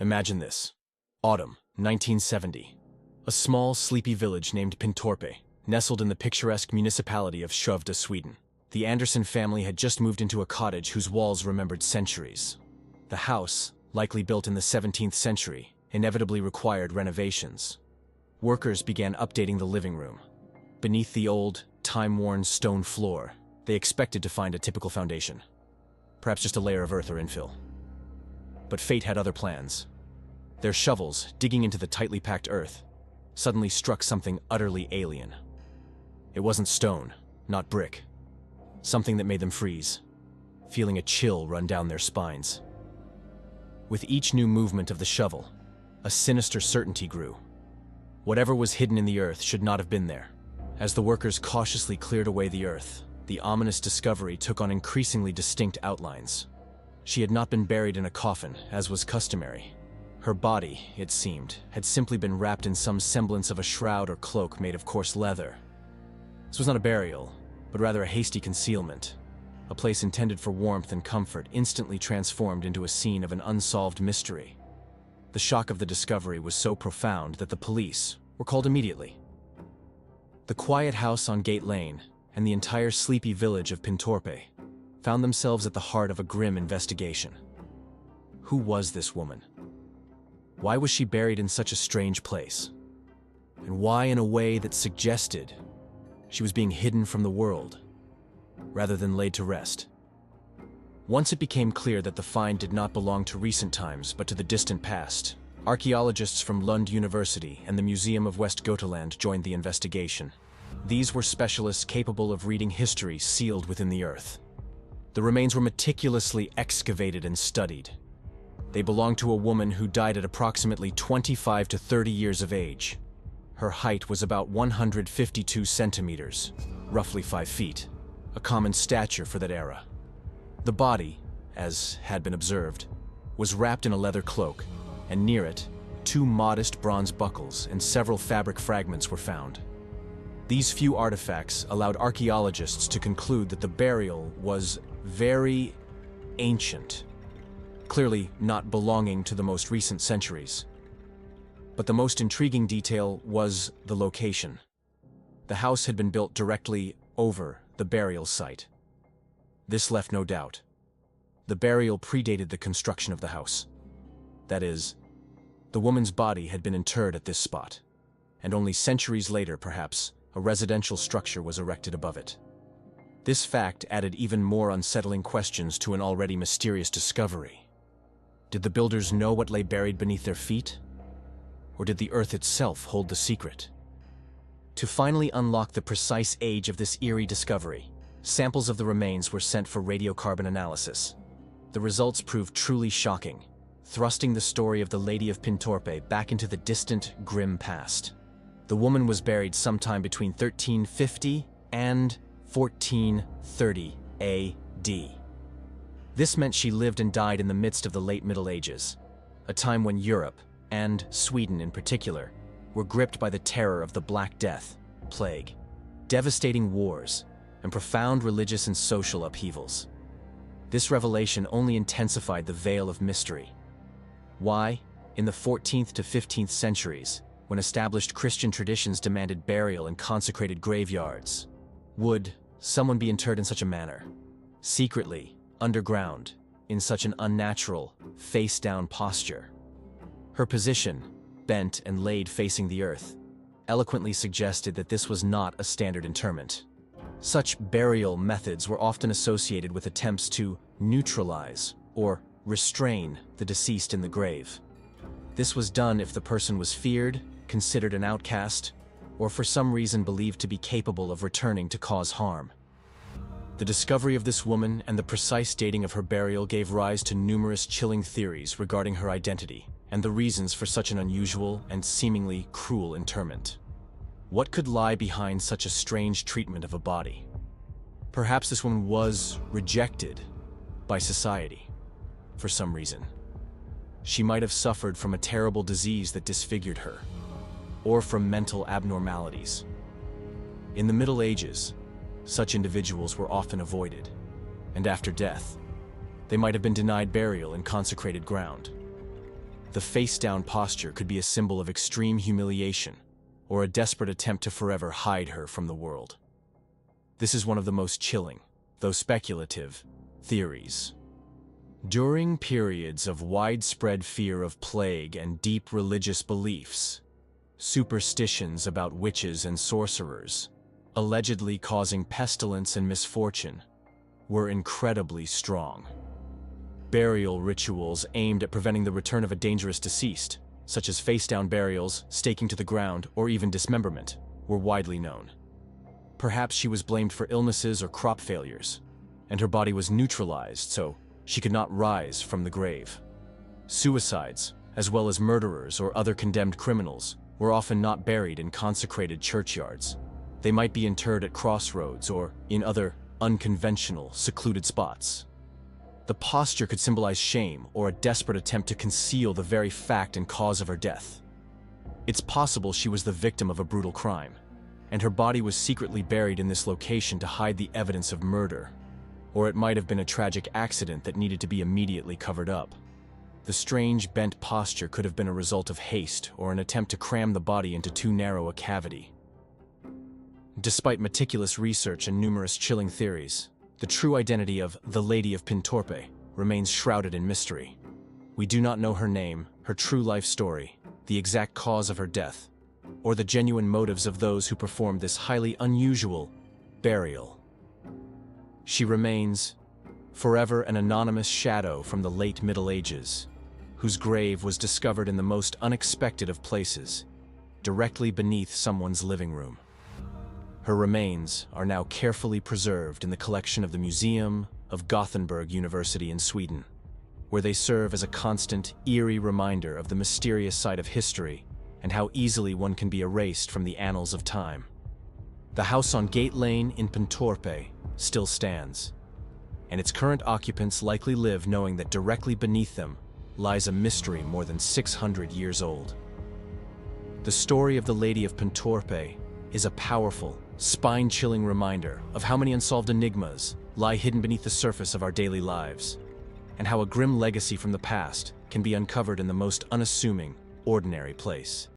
Imagine this. Autumn, 1970. A small, sleepy village named Pintorp, nestled in the picturesque municipality of Skövde, Sweden. The Anderson family had just moved into a cottage whose walls remembered centuries. The house, likely built in the 17th century, inevitably required renovations. Workers began updating the living room. Beneath the old, time-worn stone floor, they expected to find a typical foundation. Perhaps just a layer of earth or infill. But fate had other plans. Their shovels, digging into the tightly packed earth, suddenly struck something utterly alien. It wasn't stone, not brick. Something that made them freeze, feeling a chill run down their spines. With each new movement of the shovel, a sinister certainty grew. Whatever was hidden in the earth should not have been there. As the workers cautiously cleared away the earth, the ominous discovery took on increasingly distinct outlines. She had not been buried in a coffin, as was customary. Her body, it seemed, had simply been wrapped in some semblance of a shroud or cloak made of coarse leather. This was not a burial, but rather a hasty concealment. A place intended for warmth and comfort instantly transformed into a scene of an unsolved mystery. The shock of the discovery was so profound that the police were called immediately. The quiet house on Gate Lane and the entire sleepy village of Pintorp found themselves at the heart of a grim investigation. Who was this woman? Why was she buried in such a strange place? And why in a way that suggested she was being hidden from the world, rather than laid to rest? Once it became clear that the find did not belong to recent times, but to the distant past, archaeologists from Lund University and the Museum of West Götaland joined the investigation. These were specialists capable of reading history sealed within the earth. The remains were meticulously excavated and studied. They belonged to a woman who died at approximately 25 to 30 years of age. Her height was about 152 centimeters, roughly 5 feet, a common stature for that era. The body, as had been observed, was wrapped in a leather cloak, and near it, 2 modest bronze buckles and several fabric fragments were found. These few artifacts allowed archaeologists to conclude that the burial was very ancient, clearly not belonging to the most recent centuries. But the most intriguing detail was the location. The house had been built directly over the burial site. This left no doubt. The burial predated the construction of the house. That is, the woman's body had been interred at this spot, and only centuries later, perhaps, a residential structure was erected above it. This fact added even more unsettling questions to an already mysterious discovery. Did the builders know what lay buried beneath their feet? Or did the earth itself hold the secret? To finally unlock the precise age of this eerie discovery, samples of the remains were sent for radiocarbon analysis. The results proved truly shocking, thrusting the story of the Lady of Pintorp back into the distant, grim past. The woman was buried sometime between 1350 and 1430 AD. This meant she lived and died in the midst of the late Middle Ages, a time when Europe, and Sweden in particular, were gripped by the terror of the Black Death, plague, devastating wars, and profound religious and social upheavals. This revelation only intensified the veil of mystery. Why, in the 14th to 15th centuries, when established Christian traditions demanded burial in consecrated graveyards, would someone be interred in such a manner, secretly, underground, in such an unnatural, face-down posture? Her position, bent and laid facing the earth, eloquently suggested that this was not a standard interment. Such burial methods were often associated with attempts to neutralize or restrain the deceased in the grave. This was done if the person was feared, considered an outcast, or for some reason believed to be capable of returning to cause harm. The discovery of this woman and the precise dating of her burial gave rise to numerous chilling theories regarding her identity and the reasons for such an unusual and seemingly cruel interment. What could lie behind such a strange treatment of a body? Perhaps this woman was rejected by society for some reason. She might have suffered from a terrible disease that disfigured her, or from mental abnormalities. In the Middle Ages, such individuals were often avoided, and after death, they might have been denied burial in consecrated ground. The face-down posture could be a symbol of extreme humiliation, or a desperate attempt to forever hide her from the world. This is one of the most chilling, though speculative, theories. During periods of widespread fear of plague and deep religious beliefs, superstitions about witches and sorcerers, allegedly causing pestilence and misfortune, were incredibly strong. Burial rituals aimed at preventing the return of a dangerous deceased, such as face-down burials, staking to the ground, or even dismemberment, were widely known. Perhaps she was blamed for illnesses or crop failures, and her body was neutralized so she could not rise from the grave. Suicides, as well as murderers or other condemned criminals, were often not buried in consecrated churchyards. They might be interred at crossroads or in other unconventional, secluded spots. The posture could symbolize shame or a desperate attempt to conceal the very fact and cause of her death. It's possible she was the victim of a brutal crime, and her body was secretly buried in this location to hide the evidence of murder. Or it might have been a tragic accident that needed to be immediately covered up. The strange, bent posture could have been a result of haste or an attempt to cram the body into too narrow a cavity. Despite meticulous research and numerous chilling theories, the true identity of the Lady of Pintorp remains shrouded in mystery. We do not know her name, her true life story, the exact cause of her death, or the genuine motives of those who performed this highly unusual burial. She remains forever an anonymous shadow from the late Middle Ages, whose grave was discovered in the most unexpected of places, directly beneath someone's living room. Her remains are now carefully preserved in the collection of the Museum of Gothenburg University in Sweden, where they serve as a constant, eerie reminder of the mysterious side of history and how easily one can be erased from the annals of time. The house on Gate Lane in Pintorp still stands, and its current occupants likely live knowing that directly beneath them lies a mystery more than 600 years old. The story of the Lady of Pintorp is a powerful, spine-chilling reminder of how many unsolved enigmas lie hidden beneath the surface of our daily lives, and how a grim legacy from the past can be uncovered in the most unassuming, ordinary place.